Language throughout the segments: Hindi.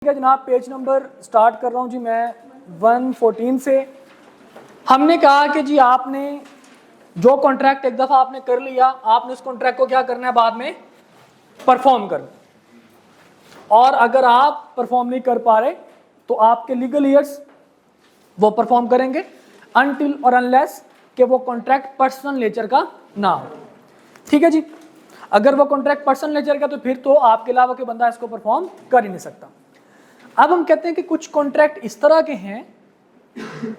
ठीक है जनाब, पेज नंबर स्टार्ट कर रहा हूँ जी मैं 114 से। हमने कहा कि जी आपने जो कॉन्ट्रैक्ट एक दफ़ा आपने कर लिया, आपने उस कॉन्ट्रैक्ट को क्या करना है, बाद में परफॉर्म करना। और अगर आप परफॉर्म नहीं कर पा रहे तो आपके लीगल ईयर्स वो परफॉर्म करेंगे अनटिल और अनलेस कि वो कॉन्ट्रैक्ट पर्सनल नेचर का ना हो। ठीक है जी, अगर वो कॉन्ट्रैक्ट पर्सनल नेचर का तो फिर तो आपके अलावा कोई बंदा इसको परफॉर्म कर ही नहीं सकता। अब हम कहते हैं कि कुछ कॉन्ट्रैक्ट इस तरह के हैं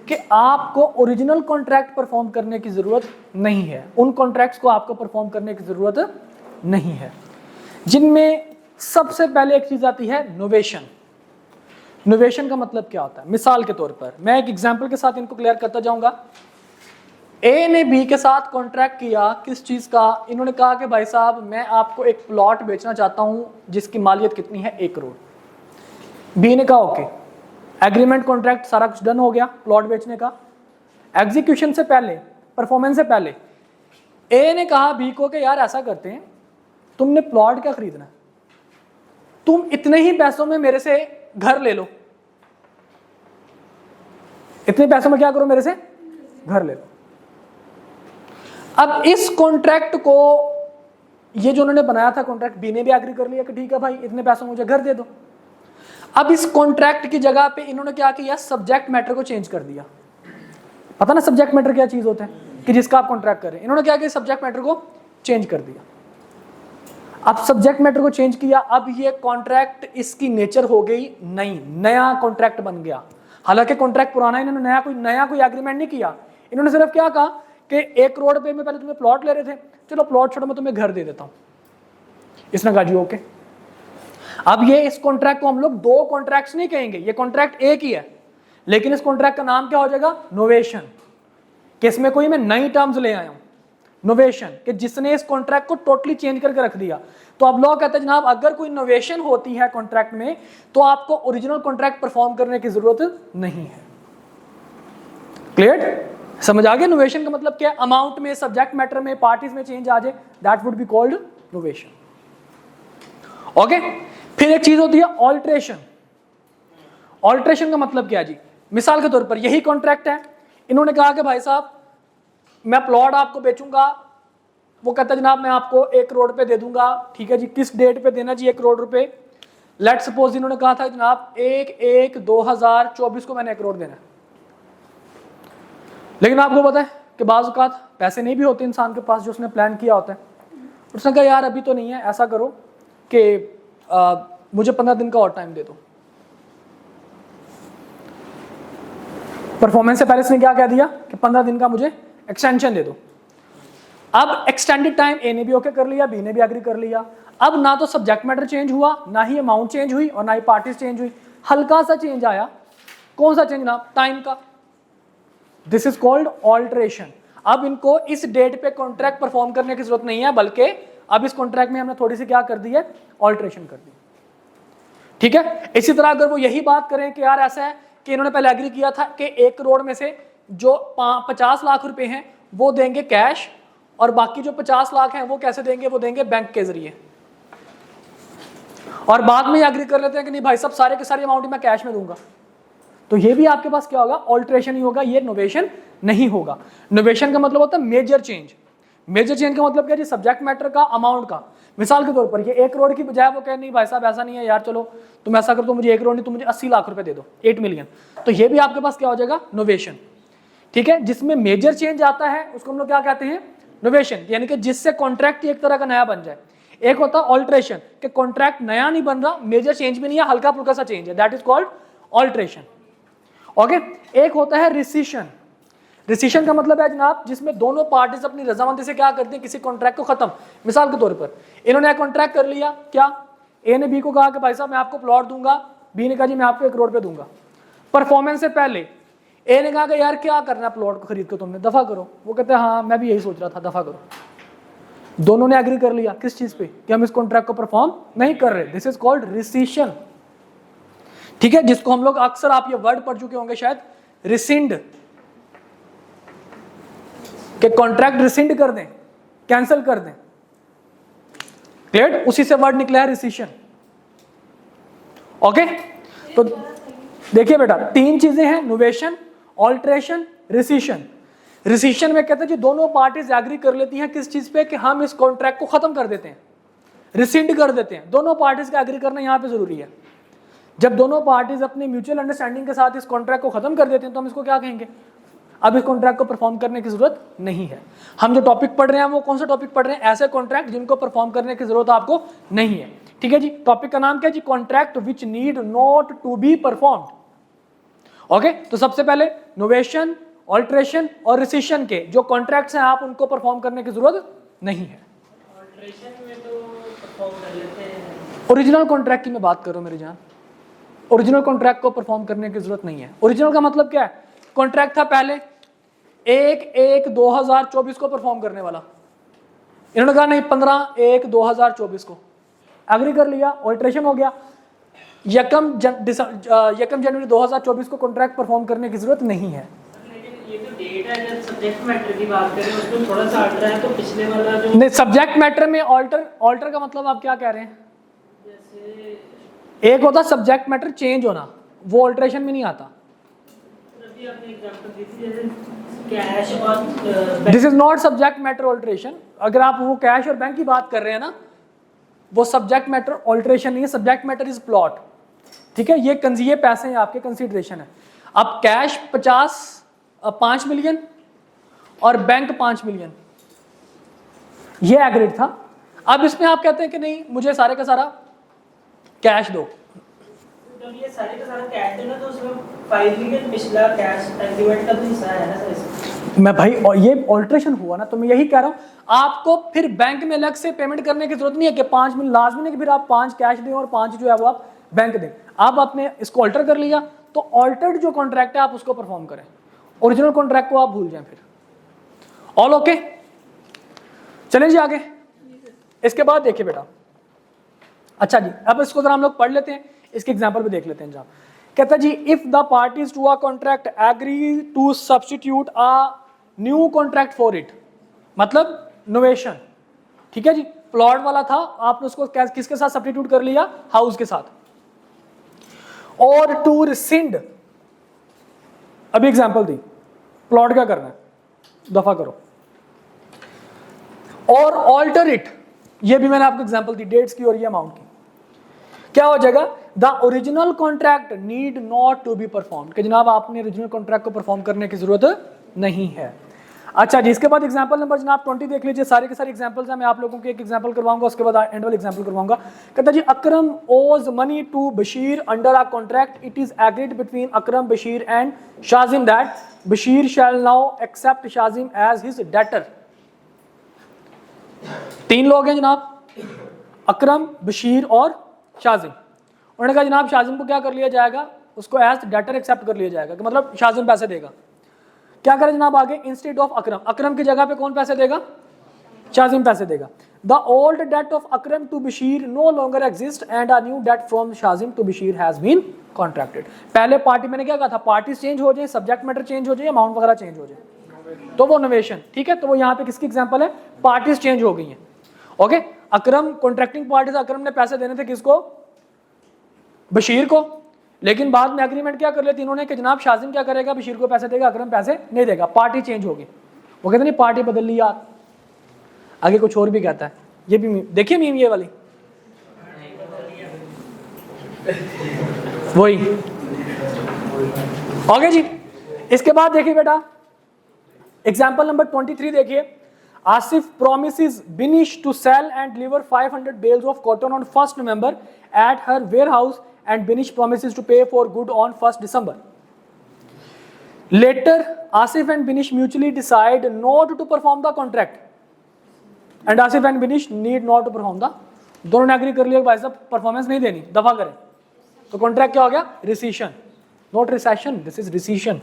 कि आपको ओरिजिनल कॉन्ट्रैक्ट परफॉर्म करने की जरूरत नहीं है, उन कॉन्ट्रैक्ट्स को आपको परफॉर्म करने की जरूरत नहीं है, जिनमें सबसे पहले एक चीज आती है नोवेशन। नोवेशन का मतलब क्या होता है? मिसाल के तौर पर मैं एक एग्जांपल के साथ इनको क्लियर करता जाऊंगा। ए ने बी के साथ कॉन्ट्रैक्ट किया किस चीज का? इन्होंने कहा कि भाई साहब मैं आपको एक प्लॉट बेचना चाहता हूं जिसकी मालियत कितनी है, 1 करोड़। बी ने कहा ओके, एग्रीमेंट कॉन्ट्रैक्ट सारा कुछ डन हो गया प्लॉट बेचने का। एग्जीक्यूशन से पहले, परफॉर्मेंस से पहले ए ने कहा बी को कि यार ऐसा करते हैं, तुमने प्लॉट क्या खरीदना है, तुम इतने ही पैसों में मेरे से घर ले लो, इतने पैसों में क्या करो, मेरे से घर ले लो। अब इस कॉन्ट्रैक्ट को ये जो उन्होंने बनाया था कॉन्ट्रैक्ट, बी ने भी एग्री कर लिया कि ठीक है भाई इतने पैसों में मुझे घर दे दो। अब इस कॉन्ट्रैक्ट की जगह पे इन्होंने क्या किया, सब्जेक्ट मैटर को चेंज कर दिया। पता ना सब्जेक्ट मैटर क्या चीज होता है कि जिसका आप कॉन्ट्रैक्ट कर रहे हैं। इन्होंने क्या किया, सब्जेक्ट मैटर को चेंज कर दिया। अब सब्जेक्ट मैटर को चेंज किया, अब ये कॉन्ट्रैक्ट इसकी नेचर हो गई नई, नया कॉन्ट्रैक्ट बन गया। हालांकि कॉन्ट्रैक्ट पुराना, इन्होंने नया कोई एग्रीमेंट नहीं किया। इन्होंने सिर्फ क्या कहा कि 1 करोड़ रुपए में पहले तुम्हें प्लॉट ले रहे थे, चलो प्लॉट छोड़ो मैं तुम्हें घर दे देता हूं। इसने कहा जी ओके। अब ये इस कॉन्ट्रैक्ट को हम लोग 2 कॉन्ट्रैक्ट्स नहीं कहेंगे, ये कॉन्ट्रैक्ट एक ही है, लेकिन इस कॉन्ट्रैक्ट का नाम क्या हो जाएगा, नोवेशन। कि इसमें कोई मैं नई टर्म्स ले आया हूं, नोवेशन, कि जिसने इस कॉन्ट्रैक्ट को टोटली चेंज करके रख दिया। तो अब लोग कहते हैं जनाब अगर कोई नोवेशन होती है कॉन्ट्रैक्ट में तो आपको ओरिजिनल कॉन्ट्रैक्ट परफॉर्म करने की जरूरत नहीं है। क्लियर? समझ आ गया? नोवेशन का मतलब क्या है? अमाउंट में, सब्जेक्ट मैटर में, पार्टीज में चेंज आ जाए, that would be called novation. Okay. फिर एक चीज होती है ऑल्ट्रेशन। ऑल्ट्रेशन का मतलब क्या है जी? मिसाल के तौर पर यही कॉन्ट्रैक्ट है, इन्होंने कहा कि भाई साहब मैं प्लॉट आपको बेचूंगा, वो कहता है जनाब मैं आपको 1 करोड़ रुपए दे दूंगा। ठीक है जी, किस डेट पे देना जी 1 करोड़ रुपए? लेट सपोज इन्होंने कहा था जनाब 1/1/2024 को मैंने 1 करोड़ देना है। लेकिन आपको पता है कि बाज़ औक़ात पैसे नहीं भी होते इंसान के पास जो उसने प्लान किया होता है। उसने कहा यार अभी तो नहीं है, ऐसा करो कि मुझे 15 दिन का और टाइम दे दो। परफॉर्मेंस से पहले इसने क्या कह दिया कि 15 दिन का मुझे एक्सटेंशन दे दो। अब एक्सटेंडेड टाइम ए ने भी ओके कर लिया, बी ने भी एग्री कर लिया। अब ना तो सब्जेक्ट मैटर चेंज हुआ, ना ही अमाउंट चेंज हुई और ना ही पार्टीज चेंज हुई। हल्का सा चेंज आया। कौन सा चेंज ना? टाइम का। This is called alteration. अब इनको इस डेट पे कॉन्ट्रैक्ट परफॉर्म करने की जरूरत नहीं है, बल्कि अब इस कॉन्ट्रैक्ट में हमने थोड़ी सी क्या कर दी है, ऑल्ट्रेशन कर दी। ठीक है। इसी तरह अगर वो यही बात करें कि यार ऐसा है कि इन्होंने पहले एग्री किया था कि 1 करोड़ में से जो 50 लाख रुपए हैं वो देंगे कैश, और बाकी जो 50 लाख हैं वो कैसे देंगे, वो देंगे बैंक के जरिए, और बाद में एग्री कर लेते हैं कि नहीं भाई सब सारे के सारे अमाउंट मैं कैश में दूंगा, तो ये भी आपके पास क्या होगा, ऑल्ट्रेशन ही होगा, ये नोवेशन नहीं होगा। नोवेशन का मतलब होता है मेजर चेंज। मेजर चेंज का मतलब क्या है? सब्जेक्ट मैटर का, अमाउंट का। मिसाल के तौर पर ये 1 करोड़ की बजाय वो कहे नहीं भाई साहब ऐसा नहीं है यार, चलो तुम ऐसा कर, तो मुझे 1 करोड़ नहीं, तुम मुझे 80 लाख रुपए दे दो, 8 मिलियन। तो ये भी आपके पास क्या हो जाएगा, नोवेशन। ठीक है। जिसमें मेजर चेंज आता है उसको हम लोग क्या कहते हैं, नोवेशन, यानी कि जिससे कॉन्ट्रैक्ट एक तरह का नया बन जाए। एक होता है ऑल्ट्रेशन कि कॉन्ट्रैक्ट नया नहीं बन रहा, मेजर चेंज भी नहीं है, हल्का फुल्का सा चेंज है, that is called alteration. Okay. एक होता है रिसिशन। रिसिशन का मतलब है जनाब जिसमें दोनों पार्टीज अपनी रजामंदी से क्या करते हैं, किसी कॉन्ट्रैक्ट को खत्म। मिसाल के तौर पर इन्होंने कॉन्ट्रैक्ट कर लिया, क्या ए ने बी को कहा कि भाई साहब मैं आपको प्लॉट दूंगा, बी ने कहा जी मैं आपको 1 करोड़ रुपए दूंगा। परफॉर्मेंस से पहले ए ने कहा कि यार क्या करना है प्लॉट को खरीद के, तुमने दफा करो। वो कहते हैं हाँ मैं भी यही सोच रहा था, दफा करो। दोनों ने एग्री कर लिया किस चीज पे, कि हम इस कॉन्ट्रैक्ट को परफॉर्म नहीं कर रहे। This is called rescission. ठीक है। जिसको हम लोग अक्सर, आप ये वर्ड पढ़ चुके होंगे शायद, रिसिंड, कि कॉन्ट्रैक्ट रिसिंड कर दें, कैंसिल कर दें। क्लियर? उसी से वर्ड निकला है रिसिशन। ओके। तो देखिए बेटा, तीन चीजें हैं, नोवेशन, ऑल्ट्रेशन, रिसीशन। रिसीशन में कहते हैं जी दोनों पार्टीज एग्री कर लेती हैं किस चीज पे, कि हम इस कॉन्ट्रैक्ट को खत्म कर देते हैं, रिसिंड कर देते हैं। दोनों पार्टीज का एग्री करना यहाँ पे जरूरी है। जब दोनों पार्टीज अपनी म्यूचुअल अंडरस्टैंडिंग के साथ इस कॉन्ट्रैक्ट को खत्म कर देते हैं तो हम इसको क्या कहेंगे, अब इस कॉन्ट्रैक्ट को परफॉर्म करने की जरूरत नहीं है। हम जो टॉपिक पढ़ रहे हैं वो कौन सा टॉपिक पढ़ रहे हैं, ऐसे कॉन्ट्रैक्ट जिनको परफॉर्म करने की जरूरत आपको नहीं है। ठीक है जी, टॉपिक का नाम क्या है जी, contract which need not to be performed. Okay, तो सबसे पहले नोवेशन, ऑल्ट्रेशन और रिसिशन के जो कॉन्ट्रैक्ट्स हैं आप उनको परफॉर्म करने की जरूरत नहीं है। ऑल्ट्रेशन में तो परफॉर्म कर लेते हैं। ओरिजिनल कॉन्ट्रैक्ट की मैं बात कर रहा हूं मेरी जान, ओरिजिनल कॉन्ट्रैक्ट को परफॉर्म करने की जरूरत नहीं है। ओरिजिनल का मतलब क्या है, कॉन्ट्रैक्ट था पहले 1/1/2024 को परफॉर्म करने वाला, इन्होंने कहा नहीं 15/1/2024 को एग्री कर लिया, ऑल्ट्रेशन हो गया, 1 जनवरी 2024 को कॉन्ट्रैक्ट परफॉर्म करने की जरूरत नहीं है। लेकिन ये तो डेट है, जब सब्जेक्ट मैटर की बात करें उसमें थोड़ा सा अल्टर है, तो पिछले वाला जो नहीं, सब्जेक्ट मैटर में ऑल्टर का मतलब आप क्या कह रहे हैं, जैसे एक होता सब्जेक्ट मैटर चेंज होना, वो ऑल्ट्रेशन में नहीं आता। अभी आपने एग्जांपल दी थी जैसे कैश और this is not subject matter alteration. अगर आप वो कैश और बैंक की बात कर रहे हैं ना, वो सब्जेक्ट मैटर ऑल्ट्रेशन नहीं है, सब्जेक्ट मैटर इज प्लॉट। ठीक है, ये पैसे हैं आपके, कंसीडरेशन है। अब कैश 5 मिलियन और बैंक 5 मिलियन, ये एग्रीड था। अब इसमें आप कहते हैं कि नहीं मुझे सारे का सारा कैश दो, जब ये सारे का सारा कैश देना तो उसमें 5 मिलियन पिछला कैश एग्रीमेंट का तो हिस्सा है ना सर इसमें। मैं भाई और ये ऑल्ट्रेशन हुआ ना, तो मैं यही कह रहा हूं आपको फिर बैंक में अलग से पेमेंट करने की जरूरत नहीं है कि 5 मिलियन लाजमी नहीं कि फिर आप 5 कैश दें और 5 जो है वो आप बैंक दें। आप आपने इसको ऑल्टर कर लिया तो ऑल्टर्ड जो कॉन्ट्रैक्ट है आप उसको परफॉर्म करें, ओरिजिनल कॉन्ट्रैक्ट को आप भूल जाएं। फिर ऑल ओके, चलें जी आगे। इसके बाद देखिए बेटा, अच्छा जी अब इसको जरा हम लोग पढ़ लेते हैं, इसके एग्जांपल भी देख लेते हैं जनाब। कहता है जी if the parties to a contract agree to substitute a new contract for it, मतलब नोवेशन। ठीक है जी, प्लॉट वाला था, आपने उसको किसके साथ सब्स्टिट्यूट कर लिया, हाउस के साथ। और टू रिसिंड, अभी एग्जांपल दी, प्लॉट क्या करना है, दफा करो। और ऑल्टर इट, ये भी मैंने आपको एग्जांपल दी डेट्स की और ये अमाउंट की। क्या हो जाएगा, the original contract need not to be perform, कि जनाब आपने ओरिजिनल कॉन्ट्रैक्ट को परफॉर्म करने की जरूरत नहीं है। अच्छा जी, इसके बाद एग्जांपल नंबर जनाब 20 देख लीजिए, सारे के सारे एग्जांपल्स हैं। मैं आप लोगों को एक एग्जांपल करवाऊंगा, उसके बाद एंड वाला एग्जांपल करवाऊंगा। कहता जी Akram owes money to Bashir under a contract, it is agreed between Akram, Bashir and Shajim that Bashir shall now accept Shajim as his debtor. 3 लोग हैं जनाब, अकरम, बशीर और शाजिम। उन्होंने कहा जनाब शाजिम को क्या कर लिया जाएगा, उसको एज डेटर एक्सेप्ट कर लिया जाएगा, कि मतलब शाजिम पैसे देगा। क्या करें जनाब आगे, इंस्टेड ऑफ अकरम, अकरम की जगह पे कौन पैसे देगा, शाजिम पैसे देगा। The old debt of Akram to Bashir no longer exist and a new debt from Shajim to Bashir has been contracted. पहले पार्टी मैंने क्या कहा था, पार्टी चेंज हो जाए, सब्जेक्ट मैटर चेंज हो जाए, अमाउंट वगैरह चेंज हो जाए, तो वो नोवेशन। ठीक है, तो वो यहाँ पे किसकी एग्जांपल है, पार्टीज चेंज हो गई हैं। ओके, अकरम कॉन्ट्रैक्टिंग पार्टीज, अकरम ने पैसे देने थे किसको, बशीर को, लेकिन बाद में एग्रीमेंट क्या कर लेती इन्होंने कि जनाब शाजिम क्या करेगा, बशीर को पैसे देगा, अकरम पैसे नहीं देगा, पार्टी चेंज होगी। वो कहते नहीं पार्टी बदल ली यार, आगे कुछ और भी कहता है। ये भी देखिए मीम ये वाली वही। ओके जी, इसके बाद देखिए बेटा एग्जाम्पल नंबर 23 देखिए। Asif promises Binish to sell and deliver 500 bales of cotton on 1st November at her warehouse and Binish promises to pay for good on 1st December. Later, Asif and Binish mutually decide not to perform the contract and Asif and Binish need not to perform the, दोनों ने एग्री कर लिया भाई साहब परफॉर्मेंस नहीं देनी, दफा करें, तो कॉन्ट्रैक्ट क्या हो गया, रिसीशन, नॉट रिसेशन, दिस इज रिसीशन।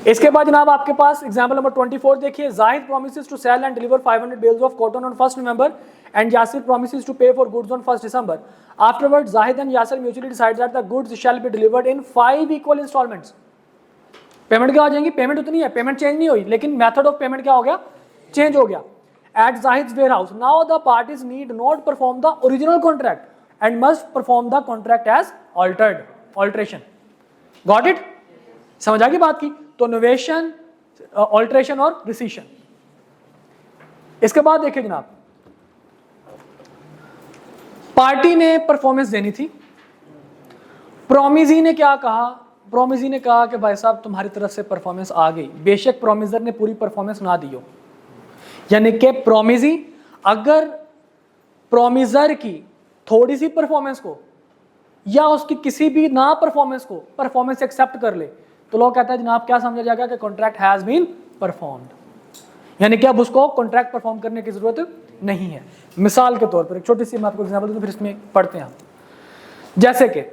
इसके बाद जनाब आपके पास एग्जांपल नंबर 24 देखिए। Zahid promises to sell and deliver 500 bales of cotton on 1st November and Yasir promises to pay for goods on 1st December. Afterwards, Zahid and Yasir mutually decide that the goods shall be delivered in 5 equal installments. Payment क्या हो जाएंगी, पेमेंट उतनी है, पेमेंट चेंज नहीं हुई, लेकिन मेथड ऑफ पेमेंट क्या हो गया, चेंज हो गया। At Zahid's warehouse, now the parties need not perform the original contract and must perform the contract as alteration. Got it? समझ आ गई बात की? तो नोवेशन, ऑल्टरेशन और रिसीशन। इसके बाद देखिए जनाब, पार्टी ने परफॉर्मेंस देनी थी, प्रोमिजी ने क्या कहा? प्रोमिजी ने कहा कि भाई साहब तुम्हारी तरफ से परफॉर्मेंस आ गई, बेशक प्रोमिजर ने पूरी परफॉर्मेंस ना दी हो। यानी कि प्रोमिजी अगर प्रोमिजर की थोड़ी सी परफॉर्मेंस को या उसकी किसी भी ना परफॉर्मेंस को परफॉर्मेंस एक्सेप्ट कर ले तो लोग कहता है जनाब क्या समझा जाएगा कि कॉन्ट्रैक्ट हैज बीन परफॉर्म्ड, यानी कि अब उसको कॉन्ट्रैक्ट परफॉर्म करने की जरूरत नहीं है। मिसाल के तौर पर एक छोटी सी मैं आपको एग्जांपल दूं, फिर इसमें पढ़ते हैं। जैसे कि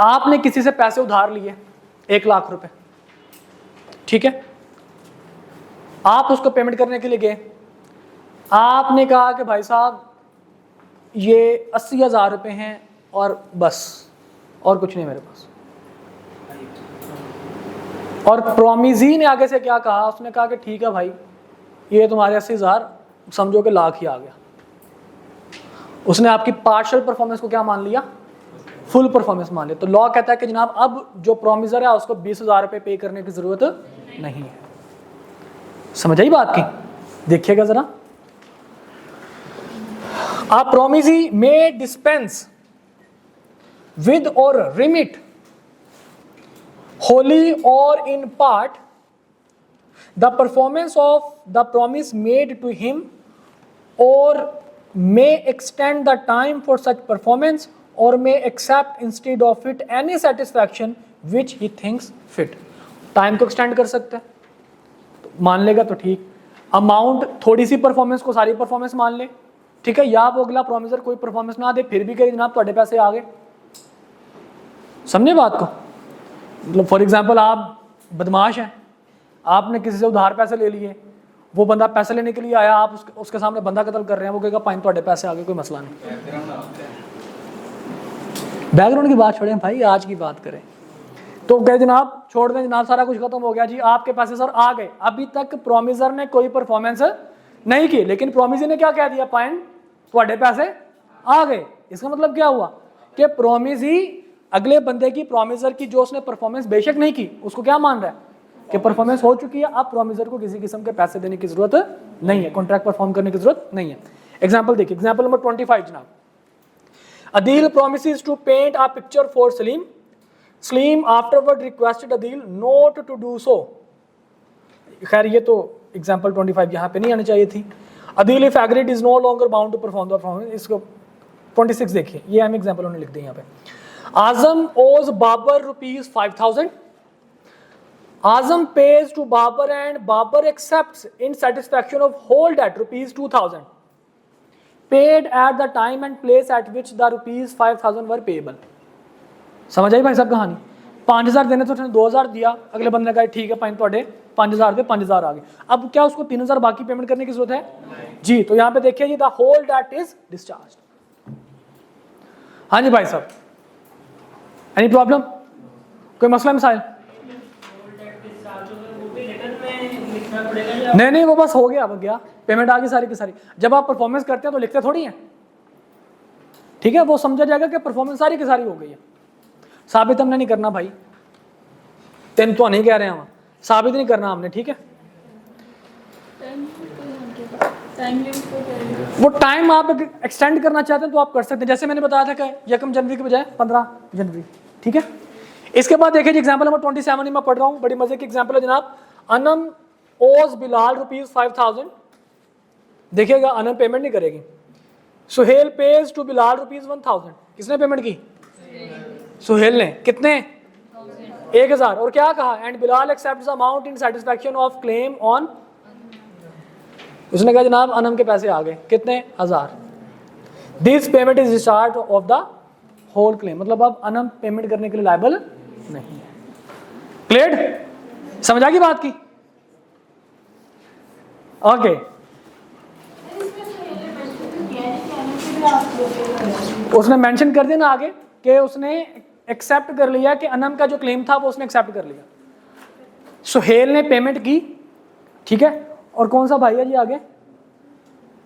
आपने किसी से पैसे उधार लिए 1 लाख रुपए, ठीक है, आप उसको पेमेंट करने के लिए गए, आपने कहा कि भाई साहब ये 80,000 रुपए हैं और बस, और कुछ नहीं मेरे पास। और प्रोमिजी ने आगे से क्या कहा? उसने कहा कि ठीक है भाई ये तुम्हारे 80,000 समझो कि लाख ही आ गया। उसने आपकी पार्शियल परफॉर्मेंस को क्या मान लिया? फुल परफॉर्मेंस मान लिया। तो लॉ कहता है कि जनाब अब जो प्रोमिजर है उसको 20,000 रुपए पे करने की जरूरत नहीं है। समझ आई बात की? देखिएगा जरा, आप प्रोमिजी में डिस्पेंस विद और remit wholly or in part the performance of the promise made to him, or may extend the time for such performance, or may accept instead of it any satisfaction which he thinks fit। Time को एक्सटेंड कर सकते हैं, तो मान लेगा तो ठीक, अमाउंट थोड़ी सी परफॉर्मेंस को सारी परफॉर्मेंस मान ले, ठीक है, या वो अगला प्रोमिसर कोई परफॉर्मेंस ना दे फिर भी कहे जनाब ਤੁਹਾਡੇ पैसे आ गए। समझे बात को? मतलब फॉर एग्जाम्पल आप बदमाश हैं, आपने किसी से उधार पैसे ले लिए, वो बंदा पैसे लेने के लिए आया, आप उसके सामने बंदा कत्ल कर रहे हैं, वो कहेगा पाइन ਤੁਹਾਡੇ पैसे आ गए, कोई मसला नहीं। बैकग्राउंड की बात छोड़ें भाई, आज की बात करें। तो कहे जनाब छोड़ दें जनाब सारा कुछ खत्म हो गया जी, आपके पैसे सर आ गए। अभी तक प्रोमिसर ने कोई परफॉर्मेंस नहीं की, लेकिन प्रोमिसर ने क्या कह दिया? पाइन ਤੁਹਾਡੇ पैसे आ गए। इसका मतलब क्या हुआ कि प्रोमिसी अगले बंदे की, प्रोमिसर की जो उसने परफॉर्मेंस बेशक नहीं की, उसको क्या मान रहा है कि परफॉर्मेंस हो चुकी है, अब प्रोमिसर को किसी किस्म के पैसे देने की जरूरत नहीं है, कॉन्ट्रैक्ट परफॉर्म करने की जरूरत नहीं है। एग्जांपल देखिए, एग्जांपल नंबर 25 जनाब, Adeel promises to paint a picture for Salim, Salim afterward requested Adeel not to do so. खैर ये तो एग्जांपल 25 यहाँ पे नहीं आनी चाहिए थी। Adeel if agreed is no longer bound to perform the performance. इसको 26 देखिए, ये हम एग्जांपल उन्होंने लिख दिया यहाँ पे। आजम owes Babar rupees 5,000. Azam pays to Babar and Babar accepts in satisfaction of whole debt rupees 2,000 paid at the time and place at which the rupees 5,000 were payable। समझ आई भाई साहब कहानी? 5,000 देने तो उसने 2,000 दिया, अगले बंदे ने कहा ठीक है पाइन ਤੁਹਾਡੇ 5,000 दे, 5,000 आ गए। अब क्या उसको 3,000 बाकी पेमेंट करने की जरूरत है जी? तो यहाँ पे देखिए जी, the whole debt is discharge. हाँ जी भाई साहब, एनी प्रॉब्लम, कोई मसला मिसाइल? नहीं वो बस हो गया, अब गया, पेमेंट आ गई सारी की सारी। जब आप परफॉर्मेंस करते हैं तो लिखते थोड़ी हैं, ठीक है, वो समझा जाएगा कि परफॉर्मेंस सारी की सारी हो गई है। साबित हमने नहीं करना भाई, तेन तो नहीं कह रहे हैं हम, साबित नहीं करना हमने, ठीक है। वो टाइम आप एक्सटेंड करना चाहते हैं तो आप कर सकते हैं, जैसे मैंने बताया था कि 1 जनवरी के बजाय 15 जनवरी, ठीक है। इसके बाद देखिए एग्जांपल नंबर 27 मैं पढ़ रहा हूँ, बड़ी मजे की एग्जांपल है जनाब। अनम ओज बिलाल रुपीज 5,000। देखिएगा अनम पेमेंट नहीं करेगी। Suhel pays to Bilal rupees 1,000। किसने पेमेंट की? सुहेल ने। कितने? 1,000। और क्या कहा? And Bilal accepts amount in satisfaction of claim on. उसने कहा जनाब अनम के पैसे आ गए, कितने? 1,000। This payment is discharge of the whole claim. मतलब अब अनम पेमेंट करने के लिए लायबल नहीं है। क्लियर? समझ आ गई बात की? ओके। उसने मेंशन कर दिया ना आगे कि उसने एक्सेप्ट कर लिया कि अनम का जो क्लेम था वो उसने एक्सेप्ट कर लिया। सुहेल ने पेमेंट की, ठीक है। और कौन सा भाई है जी आगे?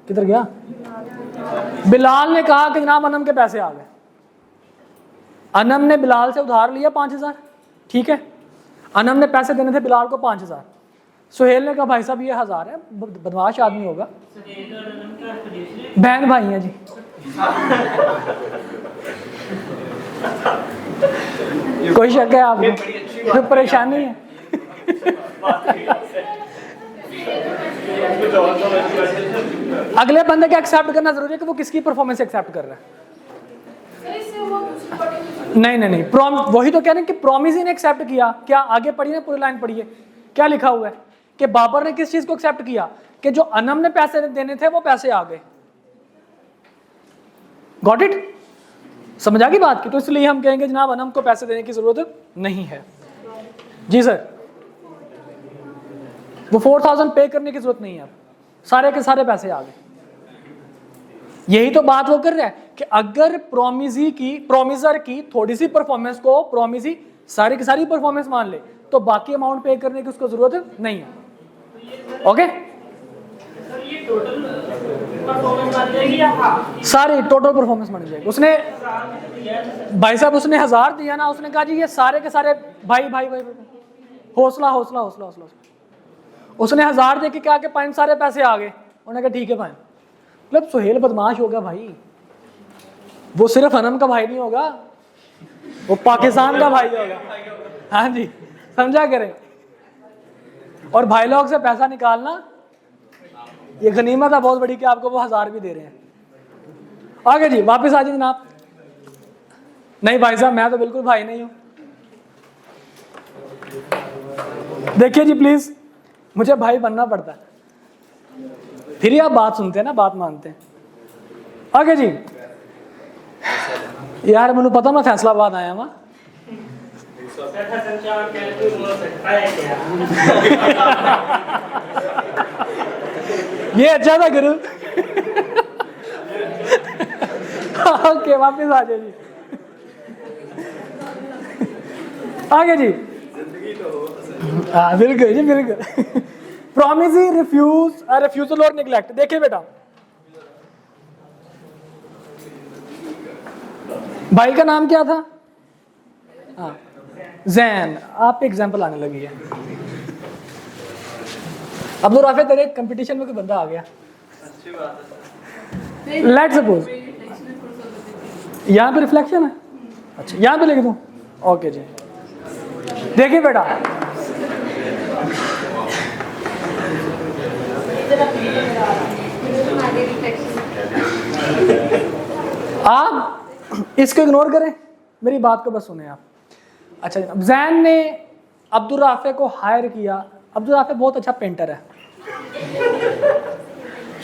किधर गया? बिलाल ने कहा कि जनाब अनम के पैसे आ गए। अनम ने बिलाल से उधार लिया 5,000, ठीक है। अनम ने पैसे देने थे बिलाल को 5,000। सुहेल ने कहा भाई साहब ये 1,000 है, बदमाश आदमी होगा। बहन भाई हैं जी। कोई शक है आपको? कोई परेशानी है? अगले बंदे का एक्सेप्ट करना जरूरी है कि वो किसकी परफॉर्मेंस एक्सेप्ट कर रहा है। नहीं, वही तो कह रहे हैं कि प्रॉमिस ही ने एक्सेप्ट किया। क्या आगे पढ़िए, पूरी लाइन पढ़िए, क्या लिखा हुआ है कि बाबर ने किस चीज को एक्सेप्ट किया कि जो अनम ने पैसे देने थे वो पैसे आ गए। Got it? समझ आ गई बात की? तो इसलिए हम कहेंगे जनाब अनम को पैसे देने की जरूरत नहीं है। जी सर, वो 4,000 पे करने की जरूरत नहीं है, सारे के सारे पैसे आ गए। यही तो बात वो कर रहा है कि अगर प्रोमिसर की थोड़ी सी परफॉर्मेंस को प्रोमिसी सारी की सारी परफॉर्मेंस मान ले तो बाकी अमाउंट पे करने की उसको जरूरत नहीं है। ओके, सारी टोटल परफॉर्मेंस मान जाएगी। उसने भाई साहब उसने 1,000 दिया ना, उसने कहा जी ये सारे के सारे भाई हौसला। उसने 1,000 दे के कहा कि 5 सारे पैसे आ गए। उन्होंने कहा ठीक है भाई। मतलब सुहेल बदमाश होगा भाई, वो सिर्फ अनम का भाई नहीं होगा, वो पाकिस्तान का भाई होगा। हाँ जी, समझा करें। और भाई लोग से पैसा निकालना ये गनीमत है बहुत बड़ी कि आपको वो 1,000 भी दे रहे हैं। आगे जी, वापस आ जाइए जनाब। नहीं भाई साहब, मैं तो बिल्कुल भाई नहीं हूं। देखिए जी प्लीज, मुझे भाई बनना पड़ता है, फिर ही आप बात सुनते हैं ना, बात मानते हैं। आगे जी, यार मैंने पता मैं फैसलाबाद आया वहां। ये अच्छा था गुरु। ओके, वापस आ जाइए जी। आगे जी, बिल्कुल जी बिल्कुल। प्रॉमिसी, रिफ्यूजल और निगलेक्ट। देखिए बेटा, भाई का नाम क्या था? हाँ, जैन। आप एग्जाम्पल आने लगी है। अब्दुल राफे तेरे कंपटीशन में कोई बंदा आ गया, लेट सपोज यहाँ पे रिफ्लेक्शन है। अच्छा, यहाँ पे लिख दूं? ओके जी। देखिए बेटा, आप इसको इग्नोर करें, मेरी बात को बस सुने आप। अच्छा, जैन ने अब्दुल राफे को हायर किया। अब्दुल राफे बहुत अच्छा पेंटर है,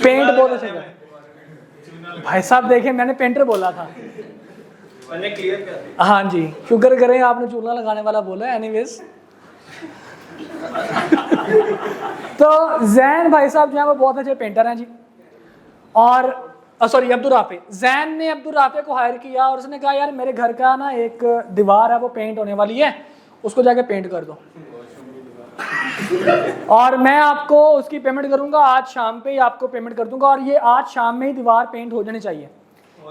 पेंट बहुत अच्छा है। भाई साहब देखिए, मैंने पेंटर बोला था। हाँ जी, शुक्र करें आपने चूल्हा लगाने वाला बोला है। एनीवेज, तो जैन भाई साहब जो है वो बहुत अच्छे पेंटर हैं जी। और सॉरी, अब्दुल राफे, जैन ने अब्दुल राफे को हायर किया और उसने कहा यार मेरे घर का ना एक दीवार है वो पेंट होने वाली है, उसको जाके पेंट कर दो और मैं आपको उसकी पेमेंट करूंगा, आज शाम पे ही आपको पेमेंट कर दूंगा और ये आज शाम में ही दीवार पेंट हो जानी चाहिए।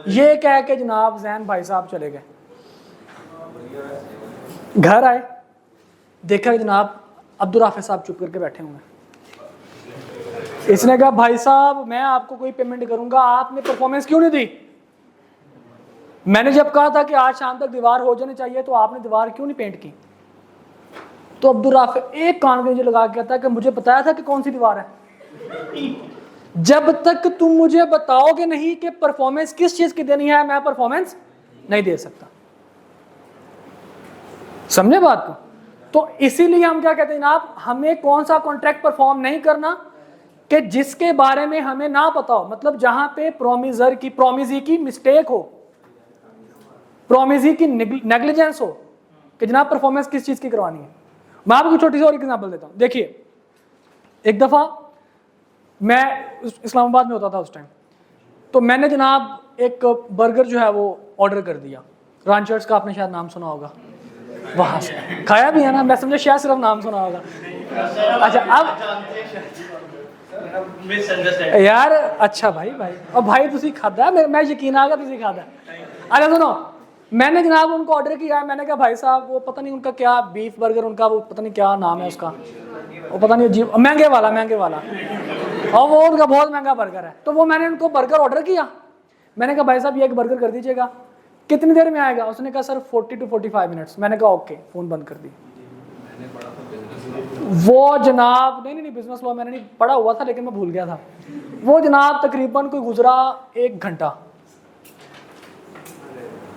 ये कह के जनाब जैन भाई साहब चले गए। घर आए, देखा जनाब अब्दुल राफे साहब चुप करके बैठे हुए। इसने कहा भाई साहब मैं आपको कोई पेमेंट करूंगा, आपने परफॉर्मेंस क्यों नहीं दी? मैंने जब कहा था कि आज शाम तक दीवार हो जानी चाहिए तो आपने दीवार क्यों नहीं पेंट की? तो अब्दुल राफे एक कान के नीचे लगा के कहता कि मुझे बताया था कि कौन सी दीवार है। जब तक तुम मुझे बताओगे नहीं कि परफॉर्मेंस किस चीज की देनी है, मैं परफॉर्मेंस नहीं दे सकता। समझे बात को? तो इसीलिए हम क्या कहते हैं जनाब, हमें कौन सा कॉन्ट्रैक्ट परफॉर्म नहीं करना कि जिसके बारे में हमें ना पता हो। मतलब जहां पे प्रोमिसी की मिस्टेक हो, प्रोमिसी की नेग्लिजेंस हो कि जनाब परफॉर्मेंस किस चीज की करवानी है। मैं आपको छोटी सी और एग्जांपल देता हूं। देखिए, एक दफा मैं इस्लामाबाद में होता था उस टाइम, तो मैंने जनाब एक बर्गर जो है वो ऑर्डर कर दिया। रांचर्स का आपने शायद नाम सुना होगा, वहां से खाया भी है ना, मैं समझा शायद सिर्फ नाम सुना होगा। अच्छा, अब ना मिसअंडरस्टैंडिंग यार अच्छा भाई अब भाई तुसी खादा मैं यकीन आ गया तुसी खादा। अरे सुनो, मैंने जनाब उनको ऑर्डर किया, मैंने कहा भाई साहब वो पता नहीं उनका क्या बीफ बर्गर, उनका वो पता नहीं क्या नाम है उसका, वो पता नहीं अजीब महंगे वाला और वो उनका बहुत महंगा बर्गर है। तो वो मैंने उनको बर्गर ऑर्डर किया, मैंने कहा भाई साहब ये एक बर्गर कर दीजिएगा, कितनी देर में आएगा? उसने कहा सर 40 to 45 मिनट्स। मैंने कहा ओके, फ़ोन बंद कर दी। वो जनाब नहीं बिजनेस लॉ मैंने नहीं पढ़ा हुआ था लेकिन मैं भूल गया था। वो जनाब तकरीबन कोई गुजरा 1 घंटा।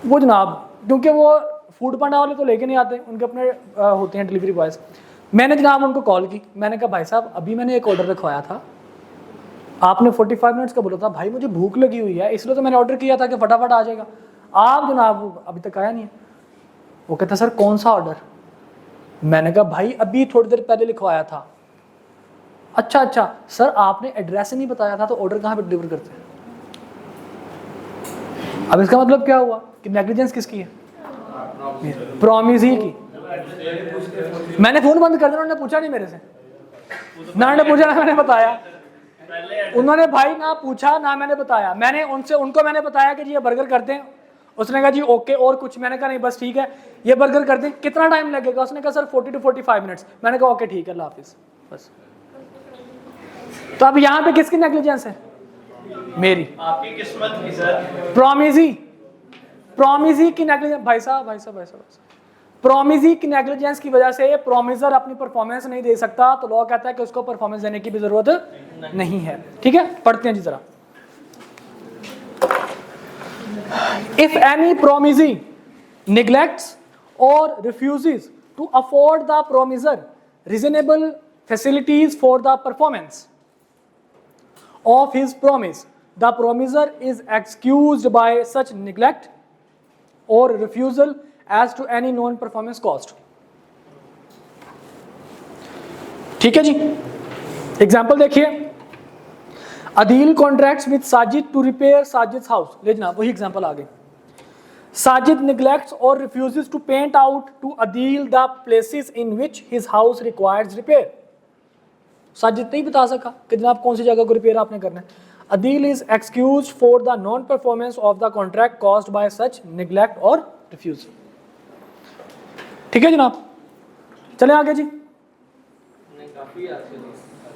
वो जनाब क्योंकि वो फूड पांडा वाले तो लेके नहीं आते, उनके अपने होते हैं डिलीवरी बॉयज़। मैंने जनाब उनको कॉल की, मैंने कहा भाई साहब अभी मैंने एक ऑर्डर रखवाया था, आपने 45 मिनट्स का बोला था, भाई मुझे भूख लगी हुई है इसलिए तो मैंने ऑर्डर किया था कि फटाफट आ जाएगा, आप जनाब अभी तक आया नहीं है। वो कहता सर कौन सा ऑर्डर? मैंने कहा भाई अभी थोड़ी देर पहले लिखवाया था। अच्छा सर आपने एड्रेस ही नहीं बताया था तो ऑर्डर कहाँ पे डिलीवर करते हैं? अब इसका मतलब क्या हुआ कि नेग्लिजेंस किसकी है? प्रॉमिस ही की। मैंने फोन बंद कर दिया, उन्होंने पूछा नहीं मेरे से, ना उन्होंने पूछा ना मैंने बताया, उन्होंने भाई ना पूछा ना मैंने बताया। मैंने उनको मैंने बताया कि जी ये बर्गर करते हैं, उसने कहा जी ओके और कुछ? मैंने कहा नहीं बस ठीक है ये बर्गर करते हैं, कितना टाइम लगेगा? उसने कहा सर 40 to 45 मिनट्स। मैंने कहा ओके ठीक है अल्लाह हाफिज़ बस। तो अब यहाँ पे किसकी नेग्लिजेंस है? मेरी। आपकी किस्मत की सर। प्रॉमिस ही की नेग्लिजेंस। भाई साहब प्रॉमिस ही की नेग्लिजेंस की वजह से प्रॉमिसर अपनी परफॉर्मेंस नहीं दे सकता, तो लॉ कहता है कि उसको परफॉर्मेंस देने की भी जरूरत नहीं है। ठीक है, पढ़ते हैं जी जरा। If any promisee neglects or refuses to afford the promiser reasonable facilities for the performance of his promise, the promiser is excused by such neglect or refusal as to any non-performance cost. ठीक है जी, एग्जाम्पल देखिए। Adeel contracts with Sajid to repair Sajid house. ले जनाब वही एग्जाम्पल आ गई। साजिद निगलेक्ट्स और refuses to point out to Adeel the places in which his house requires repair. Sajid नहीं बता सका कि जनाब कौन सी जगह को रिपेयर आपने करना है। Adeel is excused for the non performance of the contract caused by such neglect और रिफ्यूजल। ठीक है जनाब, चले आगे जी।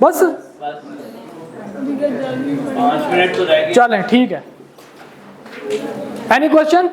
बस 5 मिनट तो रह गए। चलें ठीक है। Any question?